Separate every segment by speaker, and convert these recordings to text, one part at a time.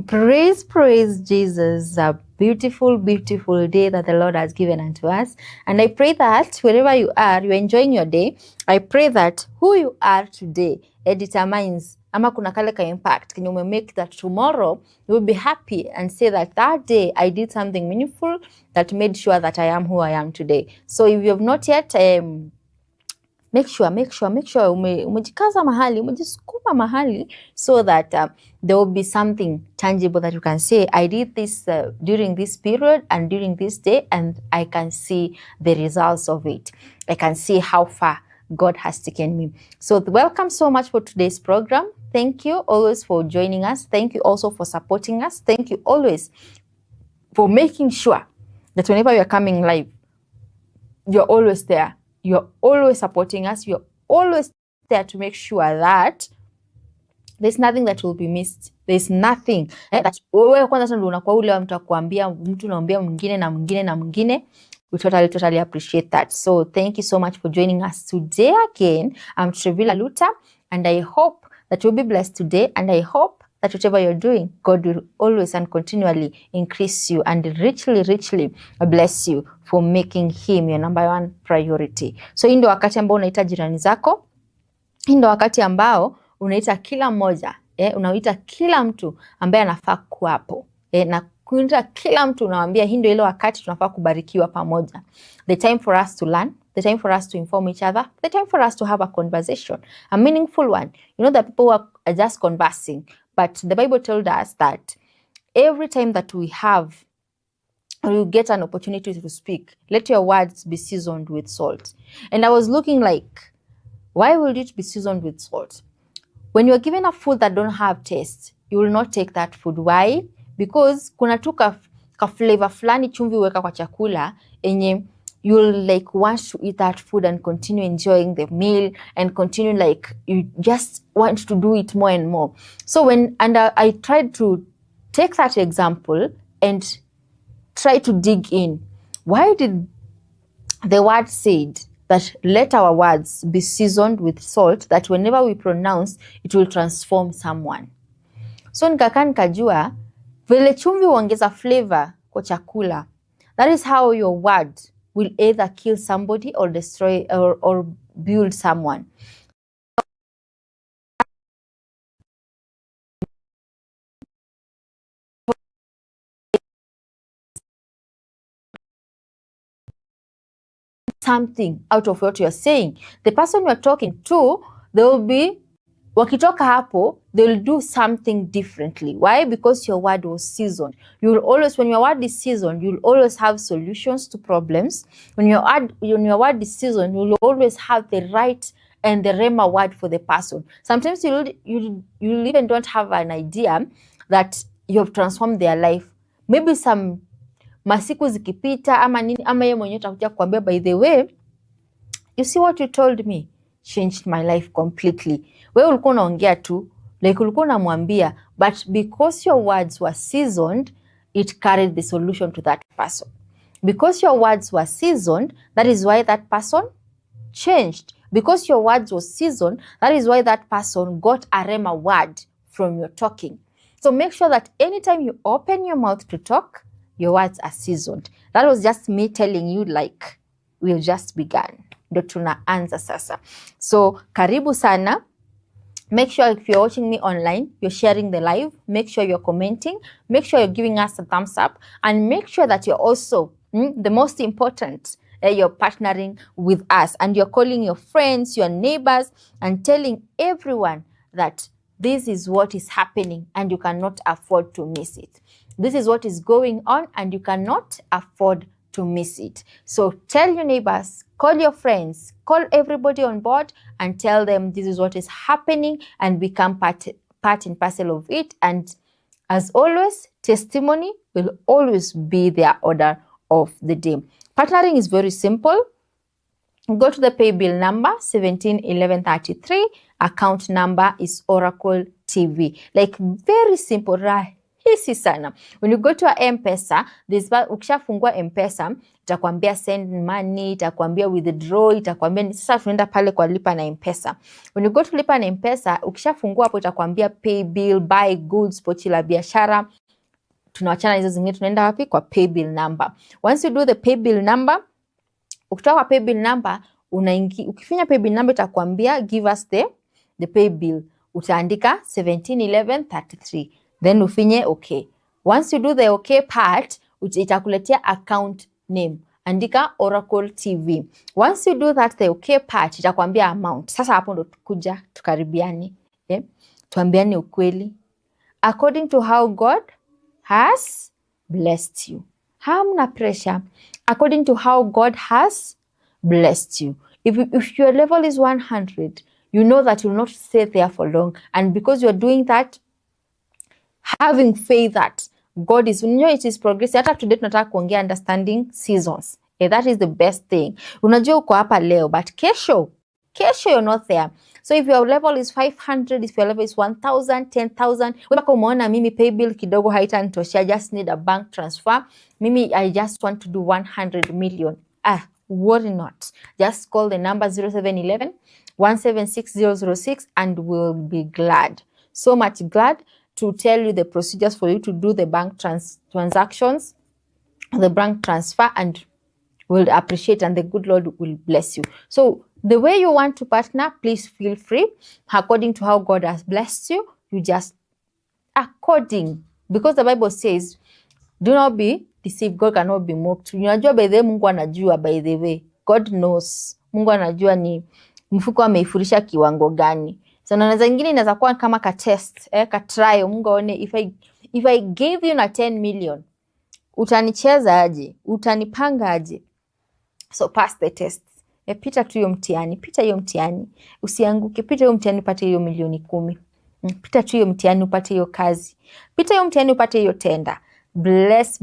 Speaker 1: Praise Jesus, a beautiful, beautiful day that the Lord has given unto us. And I pray that wherever you are, you're enjoying your day. I pray that who you are today, it determines ama kuna kale ka impact can you make that tomorrow you will be happy and say that that day I did something meaningful that made sure that I am who I am today. So if you have not yet make sure umejikaza mahali, umejisukuma mahali so that there will be something tangible that you can say, I did this during this period and during this day, and I can see the results of it. I can see how far God has taken me. So welcome so much for today's program. Thank you always for joining us. Thank you also for supporting us. Thank you always for making sure that whenever we are coming live, you're always there. You're always supporting us. You're always there to make sure that there's nothing that will be missed. There's nothing that wewe kwanza ndio unakuwa ule mtu akuambia mtu naambia mwingine na mwingine na mwingine. We totally appreciate that. So thank you so much for joining us today again. I'm Tevilla Lutta, and I hope that you'll be blessed today, and I hope that whatever you're doing, God will always and continually increase you and richly bless you for making him your number one priority. So hii ndio wakati ambao unaita jirani zako, hii ndio wakati ambao unaita kila mmoja, unaita kila mtu ambaye anafaa kuwapo, na kuita kila mtu unamwambia hii ndio ile wakati tunafaa kubarikiwa pamoja. The time for us to learn, the time for us to inform each other, the time for us to have a conversation, a meaningful one. You know that people are just conversing, but the Bible told us that every time that we have or you get an opportunity to speak, let your words be seasoned with salt. And I was looking like, why will it be seasoned with salt? When you're given a food that don't have taste, you will not take that food. Why? Because kuna tu ka flavor fulani chumvi weka kwa chakula enye you'll like want to eat that food and continue enjoying the meal and continue like you just want to do it more and more. So I tried to take that example and try to dig in. Why did the word said that let our words be seasoned with salt, that whenever we pronounce, it will transform someone? So nikakaa nikajua, vile chumvi huongeza flavor kwa chakula, that is how your word will either kill somebody or destroy or build someone. Something out of what you're saying. The person you're talking to, they will be, wakitoka hapo, they will do something differently. Why? Because your word was seasoned. You will always, when your word is seasoned, you'll always have solutions to problems. When your word is seasoned, you'll always have the right and the rhema word for the person. Sometimes you'll even don't have an idea that you have transformed their life. Maybe some masiku zikipita ama nini ama yeye mwenyewe atakuja kuambia, by the way, you see what you told me changed my life completely. Wewe ulikuwa unaongea tu like ulikuwa unamwambia, but because your words were seasoned, it carried the solution to that person. Because your words were seasoned, that is why that person changed. Because your words were seasoned, that is why that person got a rhema word from your talking. So make sure that anytime you open your mouth to talk, your words are seasoned. That was just me telling you like we've just begun. Ndo tunaanza sasa. So karibu sana. Make sure if you're watching me online, you're sharing the live. Make sure you're commenting. Make sure you're giving us a thumbs up. And make sure that you're also, the most important, you're partnering with us. And you're calling your friends, your neighbors, and telling everyone that this is what is happening and you cannot afford to miss it. This is what is going on and you cannot afford to miss it. So tell your neighbors, call your friends, call everybody on board and tell them this is what is happening and become part and parcel of it. And as always, testimony will always be their order of the day. Partnering is very simple. Go to the pay bill number 171133. Account number is Oracle TV. Like very simple, rahisi sana. When you go to a M-Pesa, ukishafungua M-Pesa, itakwambia send money, itakwambia withdraw, itakwambia sasa tunaenda pale kwa lipa na M-Pesa. When you go to lipa na M-Pesa, ukishafungua hapo itakwambia pay bill, buy goods, pochi la biashara. Tunawachana hizo zingine, tunaenda wapi? Kwa pay bill number. Once you do the pay bill number, ukitoka kwa pay bill number, ukifinya pay bill number itakwambia give us the pay bill. Utaandika 171133. Then ufinye okay. Once you do the okay part, itakuletea account name. Andika Oracle TV. Once you do that, the okay part, itakwambia amount. Sasa hapo ndo tukuja tukaribiane. Tuambiane ukweli. According to how God has blessed you. Hamna pressure. According to how God has blessed you. If your level is 100, you know that you will not stay there for long. And because you are doing that, having faith that God is, it is progressing. Hata today tunataka kuongea understanding seasons. That is the best thing. Unajua uko hapa leo, but kesho you're not there. So if your level is 500, if your level is 1,000, 10,000, wako umeona mimi pay bill kidogo haitanitosha, I just need a bank transfer. Mimi, I just want to do 100 million. Worry not. Just call the number 0711 176 and we'll be glad. So much glad to tell you the procedures for you to do the bank transactions, the bank transfer, and we'll appreciate, and the good Lord will bless you. So the way you want to partner, please feel free. According to how God has blessed you, you just according. Because the Bible says, do not be deceived. God cannot be mocked. Unajua by the way, Mungu anajua by the way. God knows. Mungu anajua ni mfuko ameifurisha kiwango gani. So na zingine inaweza kuwa kama ka test, ka trial. Mungu aone if I gave you na 10 million, utanicheza aje? Utanipanga aje? So pass the test. Pita tu hiyo mtihani, pita hiyo mtihani. Usianguke, pita hiyo mtihani upate hiyo milioni 10. Pita tu hiyo mtihani upate hiyo kazi. Pita hiyo mtihani upate hiyo tenda. Blessed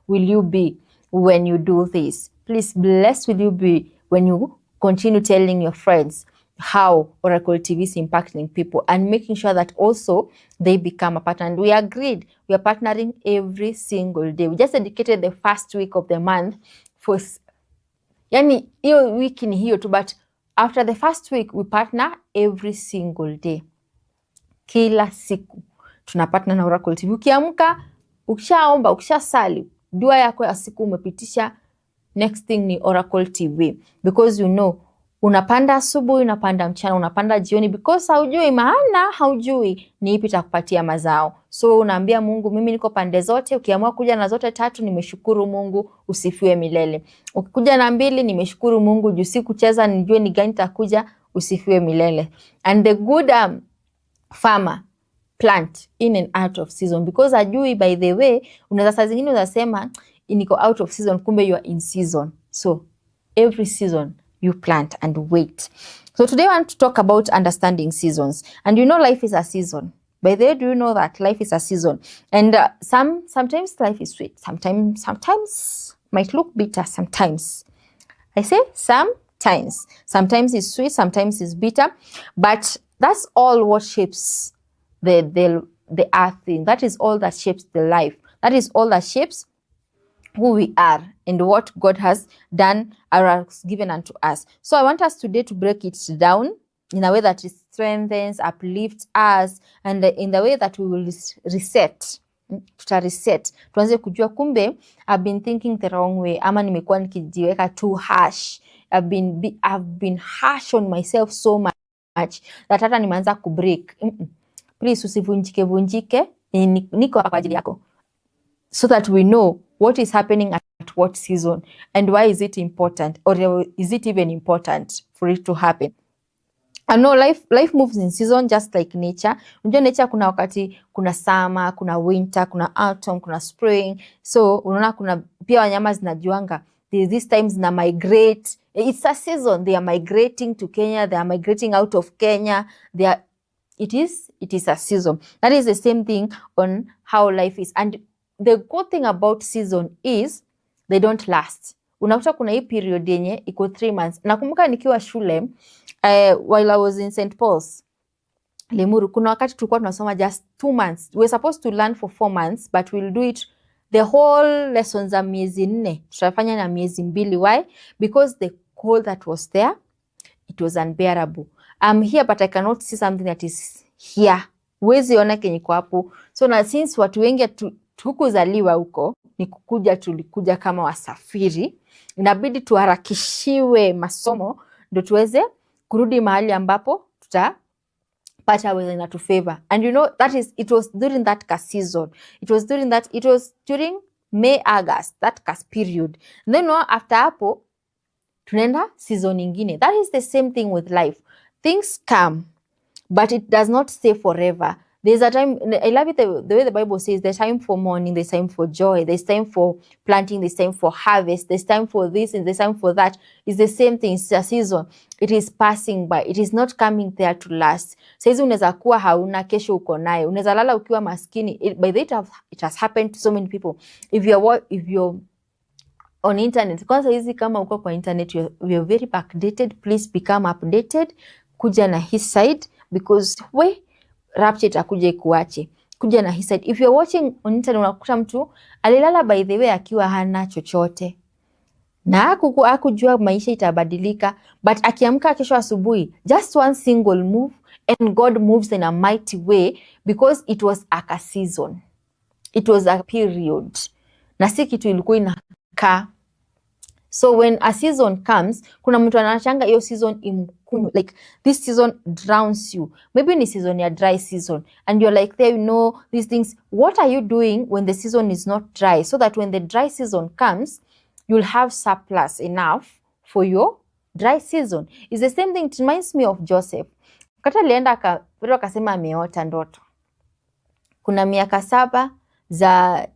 Speaker 1: will you be when you do this. Please, blessed will you be when you continue telling your friends how Oracle TV is impacting people and making sure that also they become a partner. And we agreed, we are partnering every single day. We just dedicated the first week of the month for, yani hiyo wiki ni hiyo tu, but after the first week we partner every single day. Kila siku tunapartner na Oracle TV. Ukiamka, ukishaomba, ukishasali, dua yako ya siku umepitisha, next thing ni Oracle TV. Because you know, unapanda asubuhi, unapanda mchana, unapanda jioni, because haujui maana, haujui ni ipi itakupatia mazao. So unaambia Mungu, mimi niko pande zote. Ukiamua kuja na zote 3, nimeshukuru Mungu, usifiwe milele. Ukikuja na 2, nimeshukuru Mungu, juu sikucheza nijue ni gani takuja, usifiwe milele. And the good farmer plant in and out of season, because ajui by the way, unaweza saa zingine unasema niko out of season, kumbe you are in season. So every season you plant and wait. So today I want to talk about understanding seasons. And you know life is a season. By the way, do you know that life is a season? And sometimes life is sweet. Sometimes might look bitter. Sometimes. I say sometimes. Sometimes it's sweet. Sometimes it's bitter. But that's all what shapes the earth thing. That is all that shapes the life. That is all that shapes who we are and what God has done or has given unto us. So I want us today to break it down in a way that it strengthens, uplifts us, and in the way that we will reset. Tuta-reset. Tuanze kujua kumbe I've been thinking the wrong way. Ama nimekuwa nikijiweka too harsh. I've been harsh on myself so much that hata nimeanza kubreak. Please usivunjike. Niko hapa kwa ajili yako. So that we know what is happening at what season and why is it important, or is it even important for it to happen. I know life moves in season just like nature. Unajua nature kuna wakati kuna summer, kuna winter, kuna autumn, kuna spring. So unaona kuna pia wanyama zinajuanga these times na migrate. It's a season. They are migrating to Kenya, they are migrating out of Kenya. It is a season. That is the same thing on how life is. And the good thing about season is they don't last. Unakuta kuna hii period yenye iko 3 months. Nakumbuka nikiwa shule while I was in St. Paul's. Limuru, kuna wakati tulikuwa tunasoma just 2 months. We're supposed to learn for 4 months, but we'll do it the whole lessons za miezi 4. Tutafanya na miezi 2. Why? Because the cold that was there, it was unbearable. I'm here but I cannot see something that is here. Huwezi ona kenye kwa hapo. So na since watu wengi tukuzaliwa huko, ni kukuja, tulikuja kama wasafiri, inabidi tuharakishiwe masomo ndio tuweze kurudi mahali ambapo tutapata weather na to favor. And you know it was during that season. It was during May, August, that period. And then after hapo tunaenda season nyingine. That is the same thing with life. Things come, but it does not stay forever. There's a time, I love it the way the Bible says, there's time for mourning, there's time for joy, there's time for planting, there's time for harvest, there's time for this, and there's time for that. It's the same thing, it's a season. It is passing by. It is not coming there to last. Saizi unaweza kuwa hauna, kesho uko nayo. Unaweza lala ukiwa maskini. By the way, it has happened to so many people. If you're on internet, kwanza hizi kama uko kwa internet, you're very backdated, please become updated. Kuja na his side, because rapture itakuja ikuache. Kuja na his side. If you're watching on internet, unakuta mtu alilala by the way akiwa hana chochote, na hakujua maisha itabadilika, but akiamka kesho asubuhi, just one single move and God moves in a mighty way, because it was a season, it was a period, na si kitu ilikuwa inakaa. So when a season comes, kuna mtu anachanga hiyo season imkunyu, like this season drowns you. Maybe ni season ya dry season, and you're like there, these things. What are you doing when the season is not dry, so that when the dry season comes, you'll have surplus enough for your dry season? It's the same thing. It reminds me of Joseph. Wakati alienda akasema ameota ndoto. Kuna miaka 7 za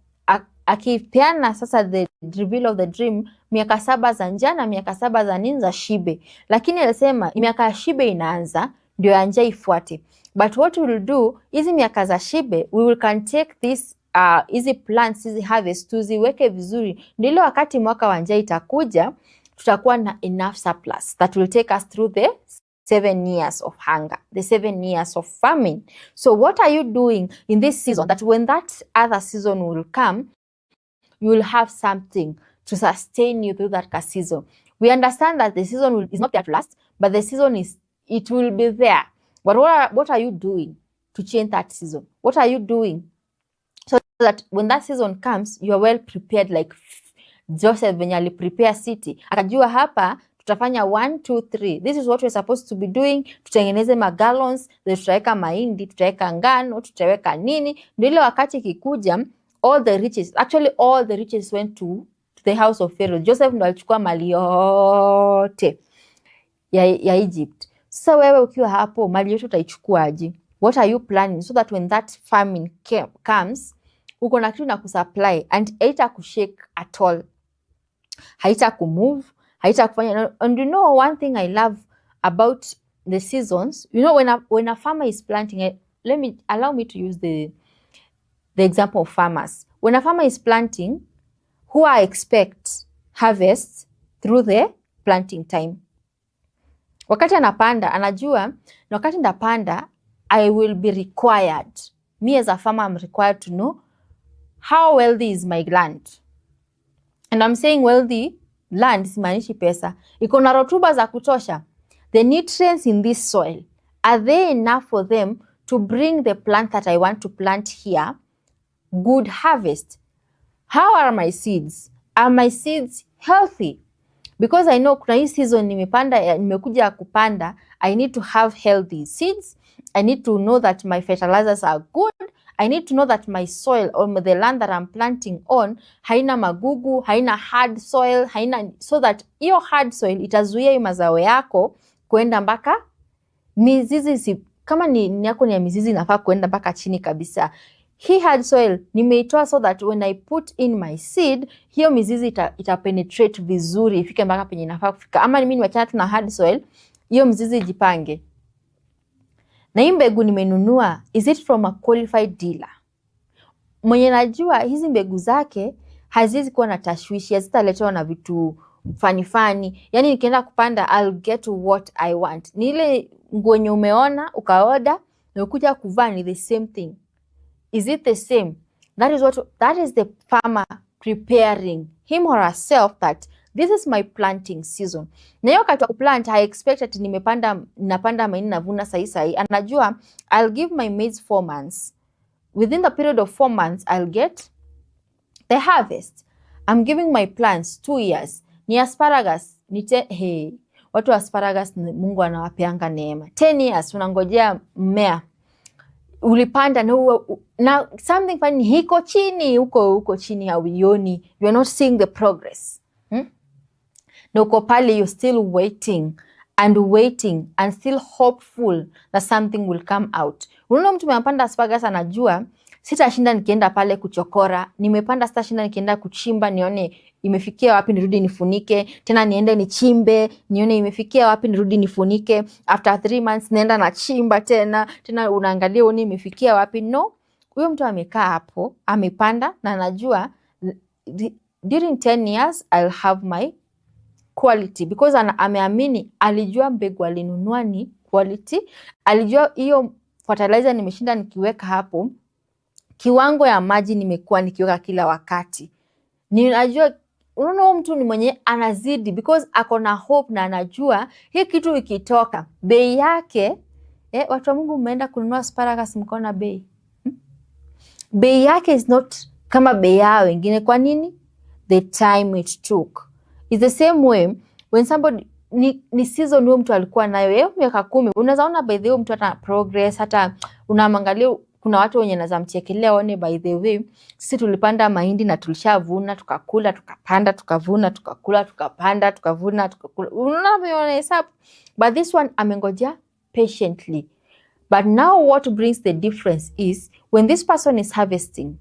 Speaker 1: akipeana sasa the reveal of the dream, miaka 7 za njaa na miaka 7 za nini, za shibe. Lakini alisema miaka ya shibe inaanza ndio ya njaa ifuate. But what we will do, hizi miaka za shibe, we can take this hizi plants, hizi harvest, tuziweke vizuri, ndilo wakati mwaka wa njaa itakuja, tutakuwa na enough surplus that will take us through the 7 years of hunger, the 7 years of famine. So what are you doing in this season, that when that other season will come, you will have something to sustain you through that season? We understand that the season is not there to last, but the season it will be there. But what are you doing to change that season? What are you doing so that when that season comes, you are well prepared, like Joseph venye aliprepare city. Akajua hapa tutafanya 1, 2, 3. This is what we're supposed to be doing. Tutengeneze magallons, tutaweka mahindi, tutaweka ngano, tutaweka nini. Ndio wakati kikuja, all the riches went to the house of Pharaoh. Joseph ndo alichukua mali yote ya Egypt. Sasa wewe ukiwa hapo, mali yote utaichukua aje? What are you planning so that when that famine comes, uko na kitu na kusupply, and haita kushake at all, haita kumove, haita kufanya. And one thing I love about the seasons, when a farmer is planting, allow me to use the example of farmers. When a farmer is planting, who I expect harvest through the planting time. Wakati anapanda, anajua, na wakati ndapanda, I will be required. Me as a farmer, I'm required to know how wealthy is my land. And I'm saying wealthy land, simaanishi pesa. Iko na rotuba za kutosha. The nutrients in this soil, are they enough for them to bring the plant that I want to plant here good harvest? How are my seeds? Are my seeds healthy? Because I know kuna hii season nimekuja kupanda, I need to have healthy seeds. I need to know that my fertilizers are good. I need to know that my soil or the land that I'm planting on haina magugu, haina hard soil, so that hiyo hard soil itazuia hiyo mazao yako kuenda mpaka mizizi. Kama ni yako ni ya mizizi, inafaa kuenda mpaka chini kabisa. Hii hard soil nimeitoa so that when I put in my seed, hiyo mizizi ita penetrate vizuri, ifike mpaka penye inafaa kufika. Ama mimi niwachana tu na hard soil, hiyo mizizi jipange. Na hii mbegu nimenunua, is it from a qualified dealer? Mwenye najua hizi mbegu zake hazizi kuwa na tashwishi, hazitaletewa na vitu fani. Yani nikienda kupanda, I'll get what I want. Ni ile nguo yenye umeona, ukaoda, na ukuja kuvaa ni the same thing. Is it the same? That is the farmer preparing him or herself that this is my planting season. Na hiyo wakati wa kuplant, I expect that napanda mahindi navuna sahi. Anajua I'll give my maize 4 months. Within the period of 4 months, I'll get the harvest. I'm giving my plants 2 years. Ni asparagus, watu wa asparagus Mungu anawapeanga neema. 10 years unangojea mmea. Ulipanda na something funny hiko chini, huko chini hauioni. You are not seeing the progress. Na uko pale, you're still waiting and still hopeful that something will come out. Unaona mtu amepanda asparagus anajua sitashinda nikienda pale kuchokora. Nimepanda sitashinda nikienda kuchimba nione imefikia wapi nirudi nifunike. Tena niende nichimbe nione imefikia wapi nirudi nifunike. After 3 months naenda na chimba tena unaangalia uone imefikia wapi. No, huyo mtu amekaa hapo, amepanda na anajua during 10 years I'll have my quality, because ameamini, alijua mbegu alinunua ni quality, alijua hiyo fertilizer nimeshinda nikiweka hapo, kiwango ya maji nimekuwa nikiweka kila wakati. Ninajua unaona mtu ni mwenye anazidi because ako na hope na anajua hii kitu ikitoka bei yake. Watu wa Mungu mmeenda kununua asparagus mkaona bei. Bei yake is not kama bei yao wengine. Kwa nini? The time it took. It's the same way when somebody ni season huyo mtu alikuwa nayo miaka 10. Unaweza ona by the way mtu hata progress, hata unamwangalia. Kuna watu wenye naweza mchekelea one, by the way sisi tulipanda mahindi na tulishavuna, tukakula, tukapanda, tukavuna, tukakula, tukapanda, tukavuna, tukakula. Unaona hesabu. But this one amengojea patiently. But now what brings the difference is when this person is harvesting,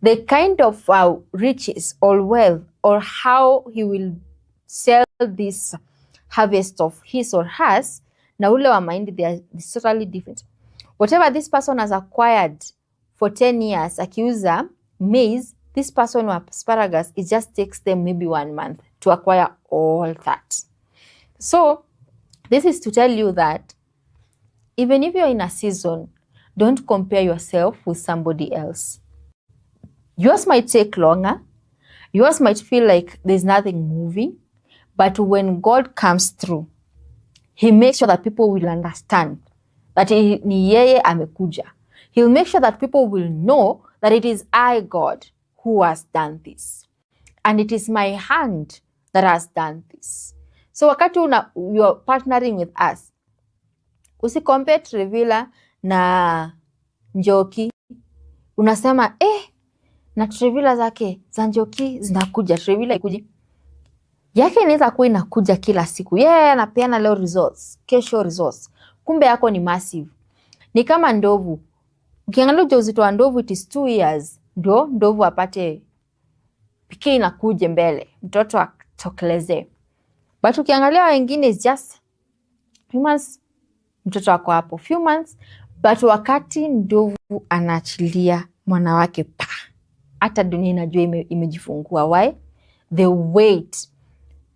Speaker 1: the kind of riches or wealth or how he will sell this harvest of his or hers, na ule wa mahindi, they are totally different. Whatever this person has acquired for 10 years, akiuza maize, this person with asparagus, it just takes them maybe 1 month to acquire all that. So this is to tell you that even if you're in a season, don't compare yourself with somebody else. Yours might take longer. Yours might feel like there's nothing moving. But when God comes through, he makes sure that people will understand that ni yeye amekuja. He'll make sure that people will know that it is I, God, who has done this. And it is my hand that has done this. So wakati you're partnering with us, usicompare Tevilla na Njoki. Unasema na Tevilla zake za Njoki zinakuja, Tevilla ikuji. Yake inaweza kuwa inakuja kila siku. Anapeana leo results, kesho results. Kumbe yako ni massive. Ni kama ndovu. Ukiangalia ujauzito wa ndovu, it is 2 years ndio ndovu apate piki inakuje mbele, mtoto atokeleze. But ukiangalia wengine is just few months, mtoto wako hapo few months. But wakati ndovu anaachilia mwana wake, hata dunia inajua imejifungua. Why? The weight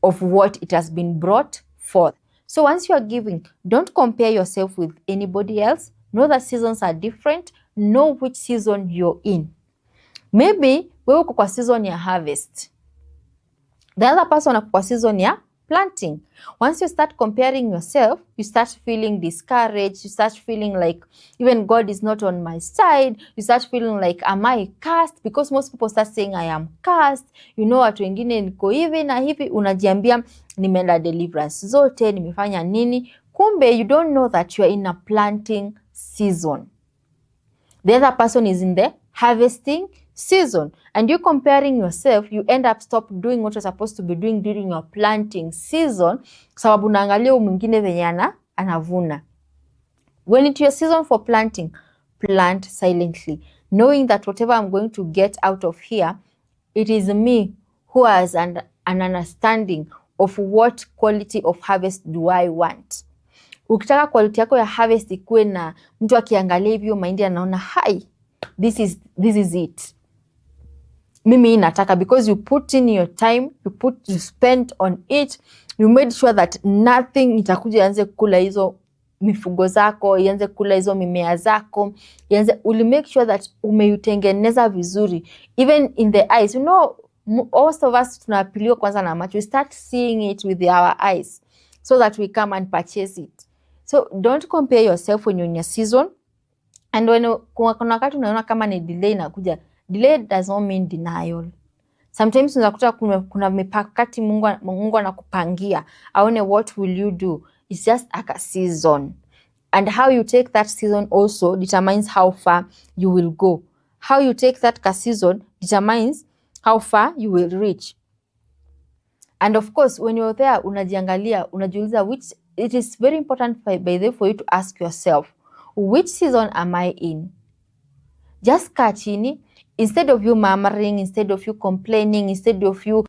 Speaker 1: of what it has been brought forth. So once you are giving, don't compare yourself with anybody else. Know that seasons are different. Know which season you're in. Maybe wewe uko kwa season ya harvest. The other person uko kwa season ya planting. Once you start comparing yourself, you start feeling discouraged. You start feeling like even God is not on my side. You start feeling like, am I cursed? Because most people start saying I am cursed. You know, watu wengine niko hivi na hivi. Unajiambia nimeenda deliverance zote, nimefanya nini? Kumbe you don't know that you are in a planting season. The other person is in the harvesting season. And you comparing yourself, you end up stop doing what you're supposed to be doing during your planting season, sababu unaangalia mwingine venye anavuna. When it's your season for planting, plant silently, knowing that whatever I'm going to get out of here, it is me who has an understanding of what quality of harvest do I want. Ukitaka quality yako ya harvest ikuwe na mtu akiangalia hivyo mahindi anaona this is it. Mimi nataka, because you put in your time, you spent on it, you made sure that nothing itakuja anze kula hizo mifugo zako, ianze kula hizo mimea zako, will make sure that umeutengeneza vizuri. Even in the eyes, you know, most of us tunapiliwa kwanza na macho. We start seeing it with our eyes so that we come and purchase it. So don't compare yourself when you're in your season. And when kuna wakati unaona kama ni delay inakuja, delay does not mean denial. Sometimes unakuta kuna mipakati Mungu anakupangia aone what will you do. It's just a season, and how you take that season also determines how far you will go. How you take that season determines how far you will reach. And of course, when you're there, unajiangalia, unajiuliza, it is very important by the way for you to ask yourself, which season am I in? Just kaa chini, instead of you murmuring, instead of you complaining, instead of you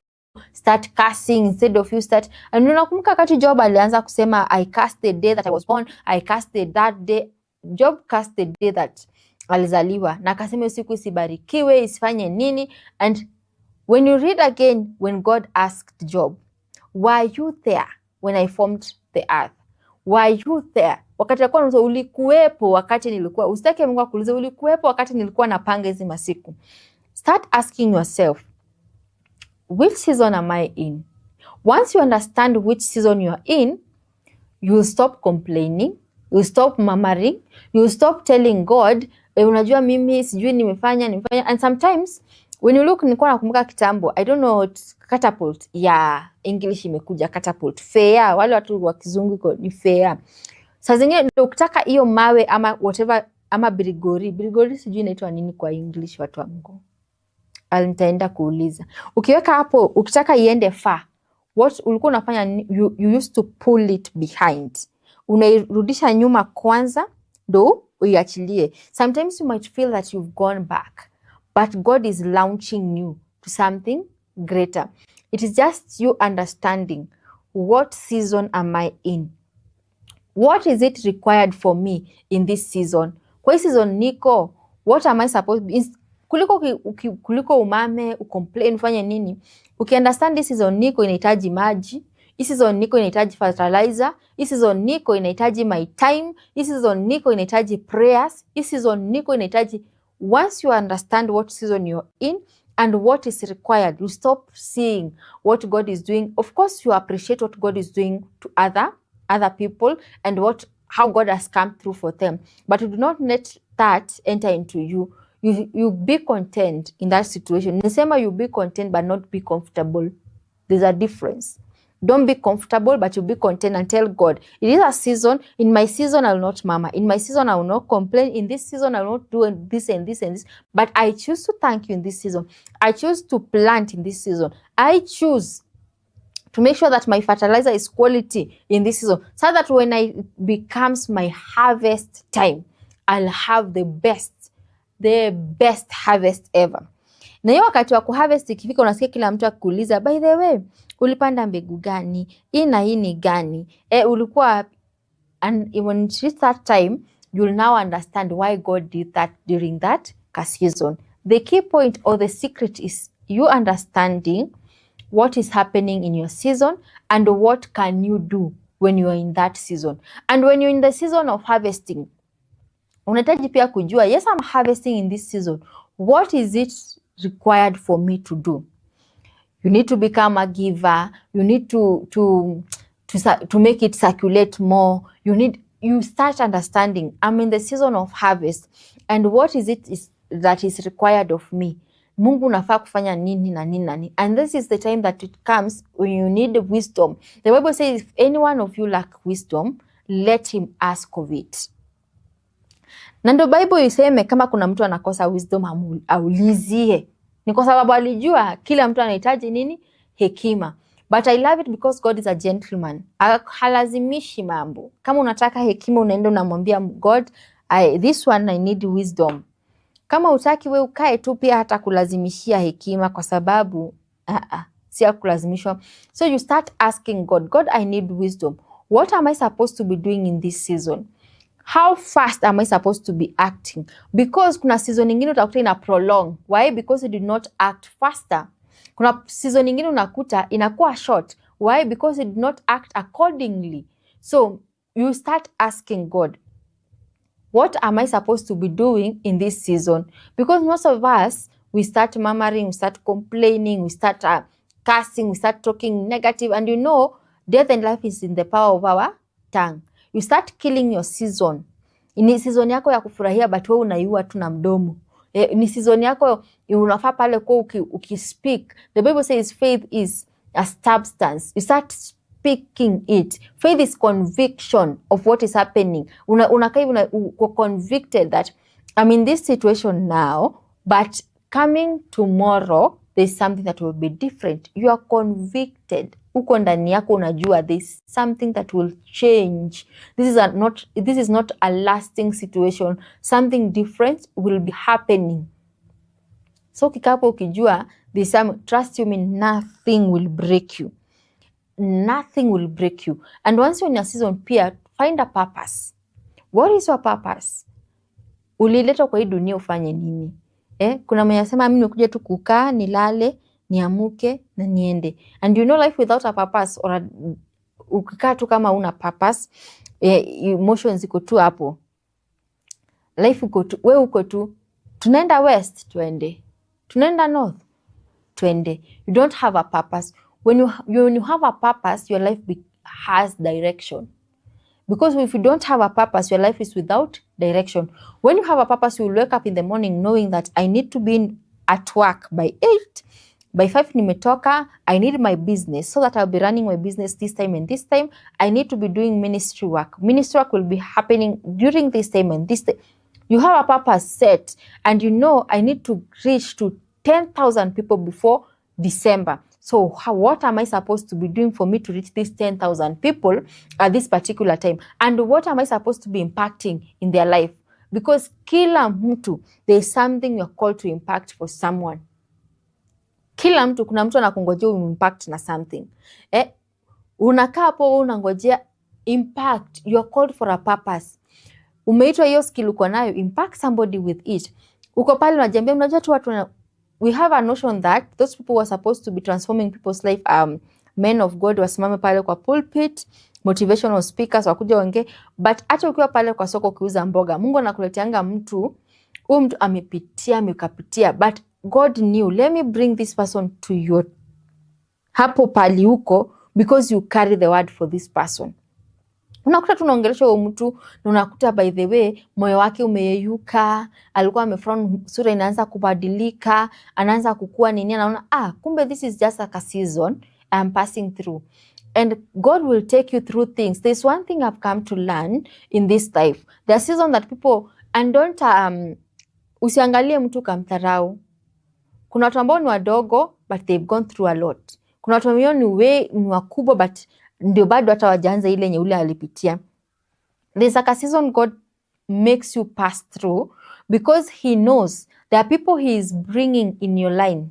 Speaker 1: start cursing, instead of you start, and unakumbuka kati Job alianza kusema, I cursed the day that I was born, I cursed that day. Job cursed the day that alizaliwa, na akasema usiku isibarikiwe, isifanye nini. And when you read again, when God asked Job, were you there when I formed the earth? Were you there? Wakati ya kwanza ulikuwepo wakati nilikuwa, usitake Mungu akuulize ulikuwepo wakati nilikuwa napanga hizi masiku. Start asking yourself, which season am I in? Once you understand which season you are in, you will stop complaining, you will stop murmuring, you will stop telling God, unajua mimi sijui nimefanya. And sometimes when you look, nilikuwa nakumbuka kitambo, I don't know, catapult, yeah, English imekuja catapult, fair, wale watu wa kizungu ni fair. Saa zingine ndio ukitaka hiyo mawe ama whatever, ama birigori sijui inaitwa nini kwa English, watu wangu. Nitaenda kuuliza. Ukiweka hapo, ukitaka iende far, what ulikuwa unafanya, you used to pull it behind. Unairudisha nyuma kwanza ndo uiachilie. Sometimes you might feel that you've gone back, but God is launching you to something greater. It is just you understanding, what season am I in? What is it required for me in this season? Kwa hii season niko, what am I supposed to be? Kuliko umame, ucomplain, ufanye nini? Ukiunderstand this season niko inahitaji maji, hii season niko inahitaji fertilizer, hii season niko inahitaji my time, hii season niko inahitaji prayers, hii season niko inahitaji. Once you understand what season you're in and what is required, you stop seeing what God is doing. Of course, you appreciate what God is doing to other people and how God has come through for them, but you do not let that enter into you. You be content in that situation. Nisema you be content but not be comfortable. There's a difference. Don't be comfortable, but you be content and tell God, it is a season. In my season, I will not murmur. In my season, I will not complain. In this season, I will not do this and this and this. But I choose to thank you in this season. I choose to plant in this season. I choose to make sure that my fertilizer is quality in this season, so that when it becomes my harvest time, I'll have the best harvest ever. Na hiyo wakati wa kuharvest ikifika, unasikia kila mtu akuuliza, by the way, ulipanda mbegu gani? Hii na hii ni gani? Ulikuwa, and when it reaches that time, you'll now understand why God did that during that season. The key point or the secret is you understanding what is happening in your season and what can you do when you are in that season. And when you're in the season of harvesting, unahitaji pia kujua, yes, I'm harvesting in this season. What is it required for me to do? You need to become a giver. You need to make it circulate more. You start understanding, I'm in the season of harvest, and what is it that is required of me? Mungu nafaa kufanya nini na nini na nini. And this is the time that it comes when you need wisdom. The Bible says, if any one of you lack wisdom, let him ask of it. Na ndio Bible iseme kama kuna mtu anakosa wisdom aulizie. Ni kwa sababu alijua kila mtu anahitaji nini? Hekima. But I love it because God is a gentleman. Halazimishi mambo. Kama unataka hekima, unaenda unamwambia God, this one I need wisdom. Kama utaki, we ukae tu, pia hata kulazimishia hekima, kwa sababu si kulazimishwa. So you start asking God, God, I need wisdom. What am I supposed to be doing in this season? How fast am I supposed to be acting? Because kuna season nyingine utakuta ina prolong. Why? Because you did not act faster. Kuna season nyingine unakuta inakuwa short. Why? Because you did not act accordingly. So you start asking God, what am I supposed to be doing in this season? Because most of us, we start murmuring, we start complaining, we start cursing, we start talking negative. And you know, death and life is in the power of our tongue. You start killing your season. Ni season yako ya kufurahia, but wewe unaiua tu na mdomo. Ni season yako unafaa pale kwa ukispeak. The Bible says faith is a substance. You start speaking it. Faith is conviction of what is happening. Unakaa convicted that I'm in this situation now, but coming tomorrow there's something that will be different. You are convicted. Uko ndani yako unajua there's something that will change. This is not a lasting situation. Something different will be happening. So kikapo ukijua there's some, trust you me, nothing will break you. Nothing will break you. And once you're in your season, pia find a purpose. What is your purpose? Uliletwa kwa hii dunia ufanye nini? Kuna mwenye anasema mimi nimekuja tu kukaa, nilale, niamuke na niende. And you know life without a purpose, or ukikaa tu kama una purpose, emotions iko tu hapo. Life uko tu, wewe uko tu, tunaenda west, tuende. Tunaenda north, tuende. You don't have a purpose. When you have a purpose, your life has direction. Because if you don't have a purpose, your life is without direction. When you have a purpose, you will wake up in the morning knowing that I need to be at work by 8. By 5 nimetoka, I need my business so that I'll be running my business this time and this time. I need to be doing ministry work. Ministry work will be happening during this time and this time. You have a purpose set, and you know I need to reach to 10,000 people before December. So what am I supposed to be doing for me to reach these 10,000 people at this particular time? And what am I supposed to be impacting in their life? Because kila mtu, there is something you're called to impact for someone. Kila mtu, kuna mtu anakungojea impact na something. Unakaa hapo unangojea impact. You're called for a purpose. Umeitwa hiyo skill uko nayo, impact somebody with it. Uko pale unajiambia, unajua tu watu we have a notion that those people were supposed to be transforming people's life. Men of God wasimame pale kwa pulpit, motivational speakers wakuja wongee, but hata ukiwa pale kwa soko ukiuza mboga, Mungu anakuleteanga mtu, huyu mtu amepitia, amekapitia, but God knew, let me bring this person to your hapo pali huko because you carry the word for this person. Unakuta tunaongelesha huyo mtu na unakuta by the way moyo wake umeyeyuka, alikuwa amefrown, sura inaanza kubadilika, anaanza kukua nini, anaona kumbe this is just like a season I'm passing through. And God will take you through things. There's one thing I've come to learn in this life. There's a season that people, and don't usiangalie mtu kamdharau. Kuna watu ambao ni wadogo but they've gone through a lot. Kuna watu ambao ni wakubwa but ndio bado hata wajaanza ile yenye ule alipitia. There's like a season God makes you pass through because he knows there are people he is bringing in your line.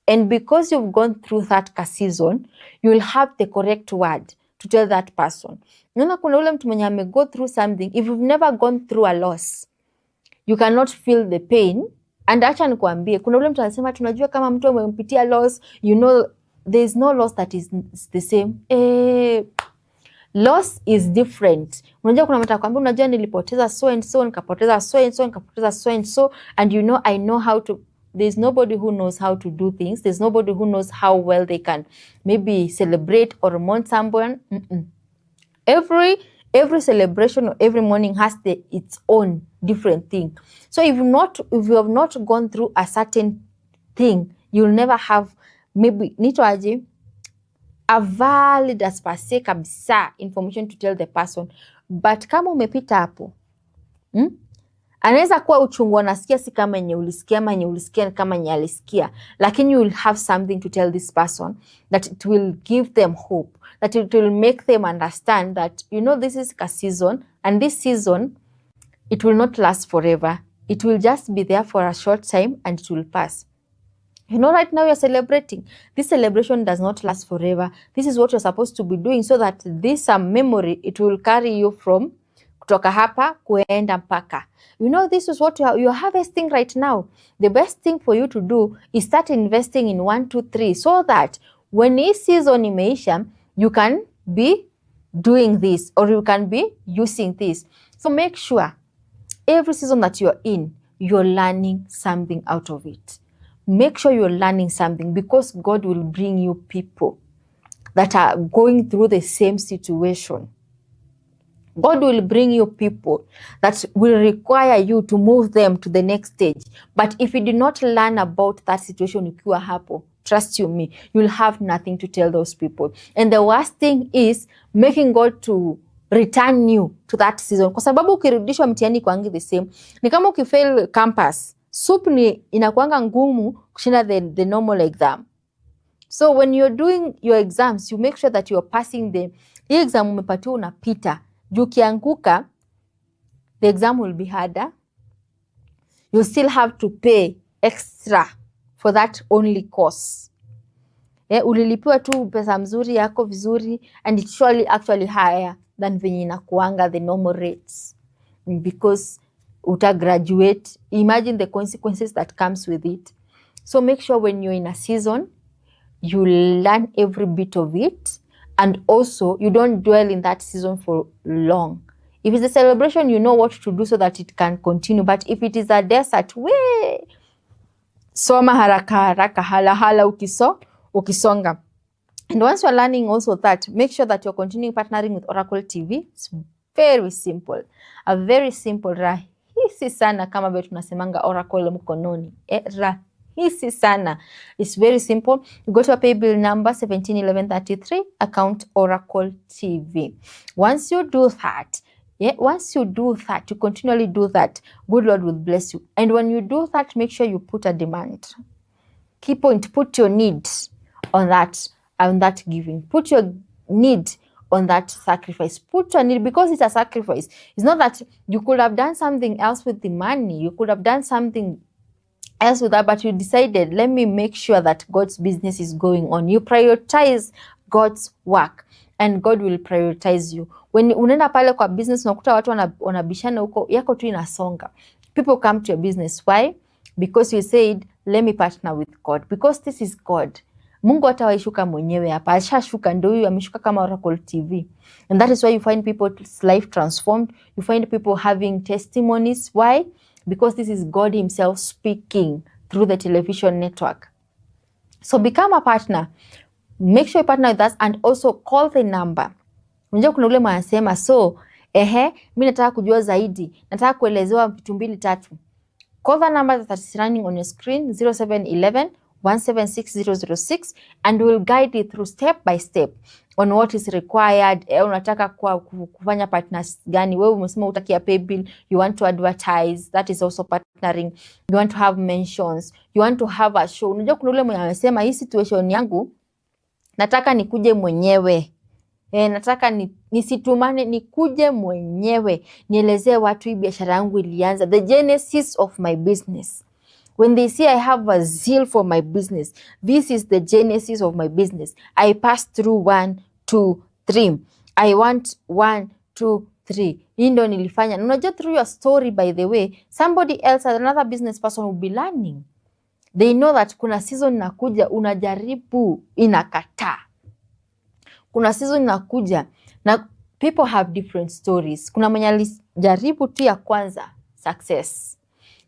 Speaker 1: And because you've gone through that season, you will have the correct word to tell that person. Unaona kuna ule mtu mwenye ame-go through something, if you've never gone through a loss, you cannot feel the pain. And acha nikuambie, kuna ule mtu anasema tunajua kama mtu amepitia loss, you know, there is no loss that is the same. Loss is different. Unajua kuna mtu akwambia unajua nilipoteza so and so, nikapoteza so and so, nikapoteza so and so, and you know I know how to. There's nobody who knows how to do things. There's nobody who knows how well they can maybe celebrate or mourn someone. Every celebration or every morning has its own different thing. So if you have not gone through a certain thing, you'll never have maybe nitoaje a valid as per se kabisa information to tell the person. But kama umepita hapo, anaweza kuwa uchungu unasikia si kama yenye ulisikia ama yenye ulisikia kama yenye alisikia, lakini you will have something to tell this person that it will give them hope, that it will make them understand that you know this is a season, and this season it will not last forever. It will just be there for a short time and it will pass. You know, right now you're celebrating. This celebration does not last forever. This is what you're supposed to be doing so that this memory, it will carry you from kutoka hapa kuenda mpaka. You know, this is what you're harvesting right now. The best thing for you to do is start investing in 1, 2, 3 so that when this season imeisha, you can be doing this, or you can be using this. So make sure every season that you're in, you're learning something out of it. Make sure you're learning something, because God will bring you people that are going through the same situation. God will bring you people that will require you to move them to the next stage. But if you do not learn about that situation ukiwa hapo, trust you me, you'll have nothing to tell those people. And the worst thing is making God to return you to that season. Kwa sababu ukirudishwa mtihani kwangi the same. Ni kama ukifail campus, soup ni inakuanga ngumu kushinda the normal exam. So when you're doing your exams, you make sure that you're passing the exam umepatiwa unapita. Juu kianguka, the exam will be harder. You still have to pay extra for that only course. Ulilipiwa tu pesa mzuri yako vizuri, and it's surely actually higher than venye inakuanga the normal rates, because uta graduate. Imagine the consequences that comes with it. So make sure when you're in a season, you learn every bit of it, and also you don't dwell in that season for long. If it's a celebration, you know what to do so that it can continue. But if it is a desert, soma haraka haraka, hala hala ukisonga. And once you're learning also that, make sure that you're continuing partnering with Oracle TV. It's very simple. A very simple, rahisi sana kama vile tunasemanga Oracle mkononi. Rahisi sana. It's very simple. You go to a pay bill number 171133, account Oracle TV. Once you do that, you continually do that, good Lord will bless you. And when you do that, make sure you put a demand. Put your needs on that giving. Put your need on that sacrifice. Put your need, because it's a sacrifice. It's not that you could have done something else with the money. You could have done something else with that, but you decided, let me make sure that God's business is going on. You prioritize God's work, and God will prioritize you. When unaenda pale kwa business, unakuta watu wanabishana huko, yako tu inasonga. People come to your business. Why? Because you said, let me partner with God. Because this is God. Mungu hatawaishuka mwenyewe hapa. Ashashuka, ndio huyu ameshuka kama Oracle TV. And that is why you find people's life transformed. You find people having testimonies. Why? Because this is God himself speaking through the television network. So become a partner. Make sure you partner with us, and also call the number. Unajua kuna ule mwanasema, so mimi nataka kujua zaidi, nataka kuelezewa vitu mbili tatu. Call the number that is running on your screen, 0711 176006, and we'll guide you through step by step on what is required. Unataka kufanya partners gani? Wewe umesema utakia pay bill, you want to advertise, that is also partnering. You want to have mentions, you want to have a show. Unajua kuna ule mwenye amesema, hii situation yangu nataka nikuje mwenyewe. Nataka nisitumane, nikuje mwenyewe, nielezee watu hii biashara yangu ilianza, the genesis of my business. When they say I have a zeal for my business, this is the genesis of my business. I passed through 1, 2, 3. I want 1, 2, 3. Hii ndo nilifanya. Unajua through your story, by the way, somebody else, another business person will be learning. They know that kuna season inakuja, unajaribu, inakataa. Kuna season inakuja, na people have different stories. Kuna mwenye alijaribu tu ya kwanza, success.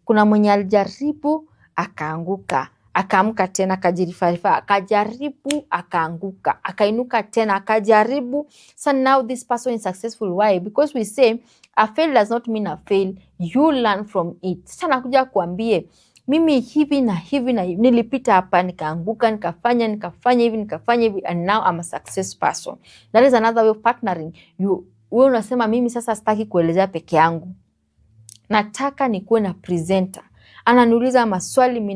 Speaker 1: Kuna mwenye alijaribu, akaanguka, akaamka tena, akajirifarifa, akajaribu, akaanguka, akainuka tena, akajaribu. So now this person is successful. Why? Because we say a fail does not mean a fail. You learn from it. Sasa nakuja kuambie, mimi hivi na hivi na nilipita hapa, nikaanguka, nikafanya hivi, and now I'm a success person. That is another way of partnering. Wewe unasema mimi sasa sitaki kuelezea peke yangu. Nataka nikuwe na presenter. Ananiuliza maswali mimi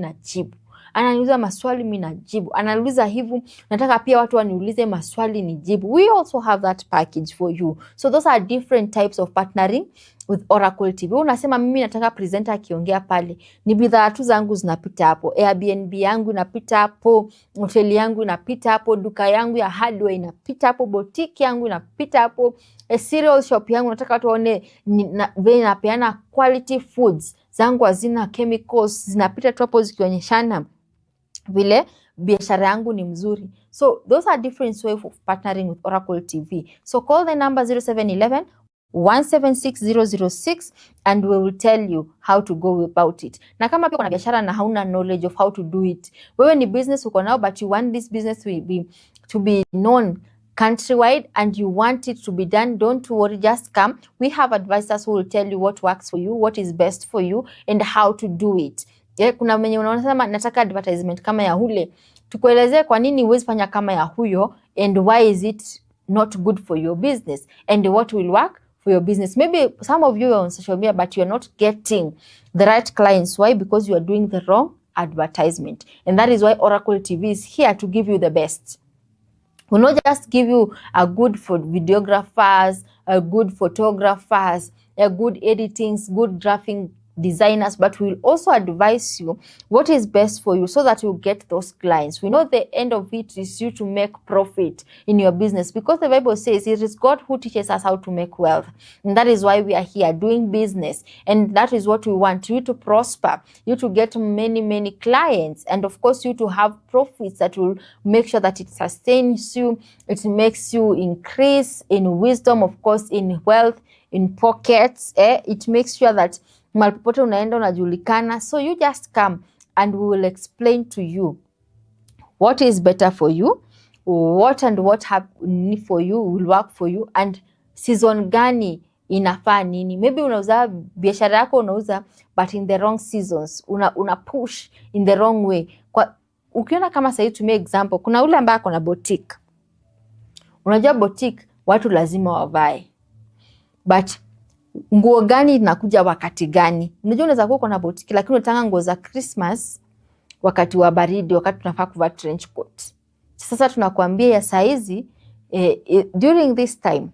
Speaker 1: najibu. Ananiuliza hivi, nataka pia watu waniulize maswali nijibu. We also have that package for you. So those are different types of partnering with Oracle TV. Unasema mimi nataka presenter akiongea pale, ni bidhaa tu zangu zinapita hapo, Airbnb yangu inapita hapo, hoteli yangu inapita hapo, duka yangu ya hardware inapita hapo, boutique yangu inapita hapo, cereal shop yangu nataka watu waone vile napeana quality foods zangu, hazina chemicals, zinapita tu hapo zikionyeshana vile biashara yangu ni mzuri. So those are different ways of partnering with Oracle TV. So call the number 0711 176 006 and we will tell you how to go about it. Na kama pia kuna biashara na hauna knowledge of how to do it, wewe ni business uko nao but you want this business to be known countrywide and you want it to be done, don't worry, just come. We have advisors who will tell you what works for you, what is best for you and how to do it. Kuna mwenye unaona nataka advertisement kama ya hule, tukuelezee kwa nini huwezi fanya kama ya huyo and why is it not good for your business and what will work for your business. Maybe some of you are on social media but you are not getting the right clients. Why? Because you are doing the wrong advertisement. And that is why Oracle TV is here to give you the best. We'll not just give you a good for videographers, a good photographers, a good editings, good drafting designers, but we'll also advise you what is best for you so that you get those clients. We know the end of it is you to make profit in your business, because the Bible says it is God who teaches us how to make wealth. And that is why we are here doing business. And that is what we want, you to prosper, you to get many, many clients, and of course you to have profits that will make sure that it sustains you, it makes you increase in wisdom, of course, in wealth, in pockets. It makes sure that malpopote unaenda unajulikana. So you just come and we will explain to you what is better for you, what and what happen for you will work for you, and season gani inafaa nini. Maybe unauza biashara yako unauza but in the wrong seasons, una push in the wrong way. Kwa ukiona kama sasa tumie example, kuna ule ambaye ako na boutique. Unajua boutique watu lazima wavae, but nguo gani inakuja wakati gani? Unajua unaweza kuwa na boutique lakini unataka nguo za Christmas wakati wa baridi, wakati tunafaa kuvaa trench coat. Sasa tunakuambia ya saizi during this time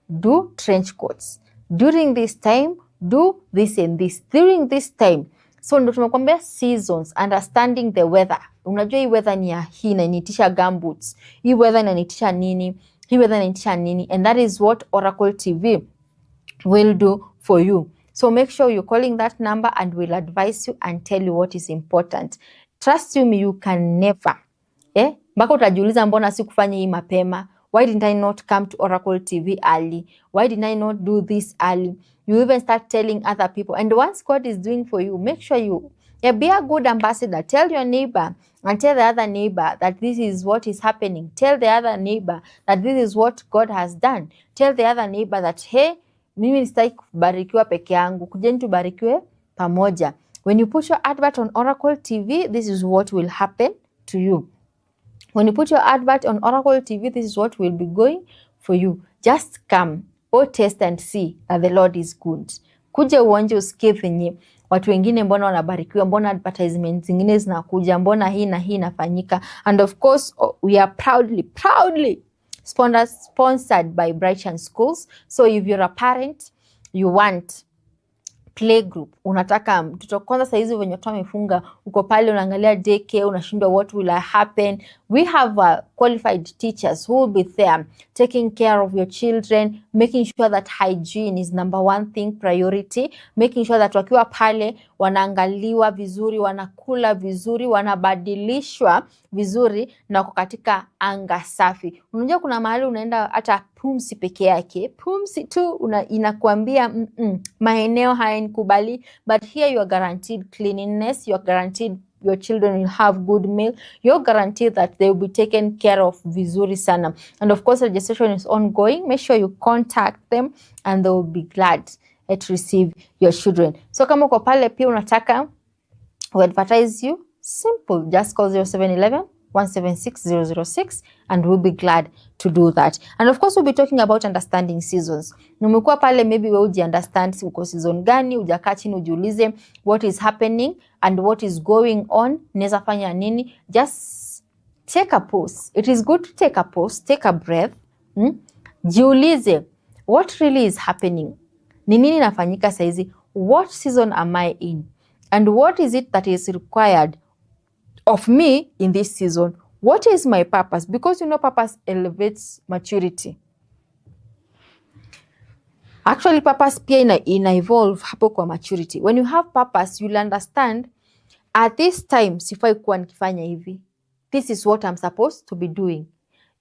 Speaker 1: do trench coats, during this time do this and this, during this time. So ndio tunakuambia seasons, understanding the weather. Unajua hii weather ni ya hii na initisha gumboots, hii weather inanitisha nini, hii weather inanitisha nini, and that is what Oracle TV will do for you. So make sure you're calling that number and we'll advise you and tell you what is important. Trust me, you can never mpaka utajiuliza mbona sikufanya hii mapema, why didn't I not come to Oracle TV early, why did I not do this early. You even start telling other people, and once God is doing for you, make sure you be a good ambassador. Tell your neighbor and tell the other neighbor that this is what is happening. Tell the other neighbor that this is what God has done. Tell the other neighbor that hey, mimi sitaki kubarikiwa peke yangu, kujeni tubarikiwe pamoja. When you put your advert on Oracle TV, this is what will happen to you. When you put your advert on Oracle TV, this is what will be going for you. Just come, taste and see that the Lord is good. Kuja uonje usikie venye watu wengine mbona wanabarikiwa, mbona advertisements zingine zinakuja, mbona hii na hii inafanyika. And of course, we are proudly sponsored by Brighton Schools. So if you're a parent, you want playgroup, unataka mtoto kwanza saizi wenye watu wamefunga, uko pale unaangalia daycare, unashindwa what will happen. We have qualified teachers who will be there taking care of your children, making sure that hygiene is number one thing, priority, making sure that wakiwa pale wanaangaliwa vizuri, wanakula vizuri, wanabadilishwa vizuri na katika anga safi. Unajua kuna mahali unaenda hata pumsi peke yake, pumsi tu inakuambia maeneo haya nikubali, but here you are guaranteed cleanliness, you are guaranteed your children will have good meal, you're guaranteed that they will be taken care of vizuri sana. And of course registration is ongoing. Make sure you contact them and they will be glad to receive your children. So kama uko pale pia unataka we advertise you, simple, just call 0711 176 006 and we'll be glad to do that. And of course we'll be talking about understanding seasons. Numekuwa pale maybe wewe uji understand uko season gani, ujakaa chini ujiulize what is happening and what is going on, neza fanya nini. Just take a pause. It is good to take a pause, take a breath. Jiulize what really is happening. Ni nini nafanyika saizi? What season am I in? And what is it that is required of me in this season? What is my purpose? Because you know purpose elevates maturity. Actually purpose pia ina evolve hapo kwa maturity. When you have purpose, you'll understand at this time sifai kuwa nikifanya hivi. this is what I'm supposed to be doing.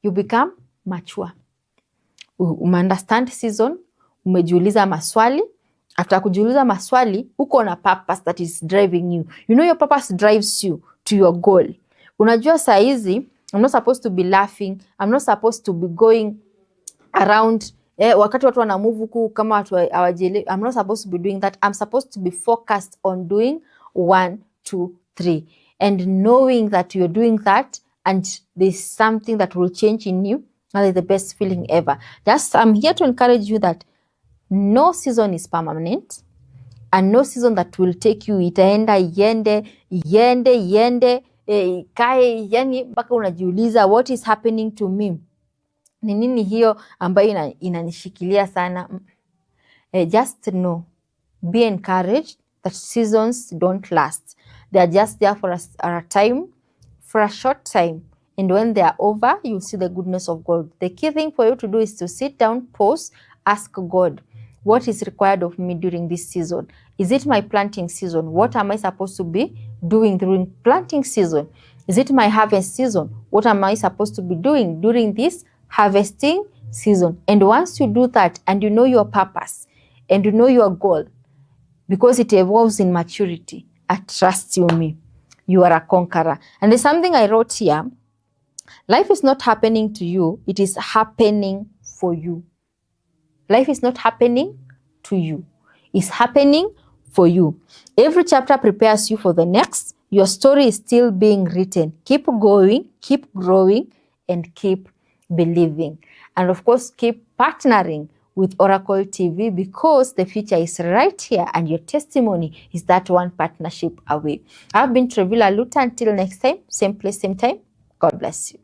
Speaker 1: You become mature. Umeunderstand season, umejiuliza maswali. After kujiuliza maswali, uko na purpose that is driving you. You know your purpose drives you to your goal. Unajua saa hizi, I'm not supposed to be laughing. I'm not supposed to be going around wakati watu wana move huku kama watu hawajele. I'm not supposed to be doing that. I'm supposed to be focused on doing 1, 2, 3 and knowing that you're doing that and there's something that will change in you. That is the best feeling ever. Just I'm here to encourage you that no season is permanent and no season that will take you itaenda yende kae yani mpaka unajiuliza what is happening to me. Ni nini hiyo ambayo inanishikilia sana? Just know, be encouraged that seasons don't last. They are just there for a time, for a short time. And when they are over, you'll see the goodness of God. The key thing for you to do is to sit down, pause, ask God, what is required of me during this season? Is it my planting season? What am I supposed to be doing during planting season? Is it my harvest season? What am I supposed to be doing during this harvesting season? And once you do that and you know your purpose and you know your goal, because it evolves in maturity, I trust me, you are a conqueror. And there's something I wrote here. Life is not happening to you, it is happening for you. Life is not happening to you, it's happening for you. Every chapter prepares you for the next. Your story is still being written. Keep going, keep growing, and keep believing. And of course, keep partnering with Oracle TV because the future is right here and your testimony is that one partnership away. I've been Tevilla Lutta. Until next time, same place, same time. God bless you.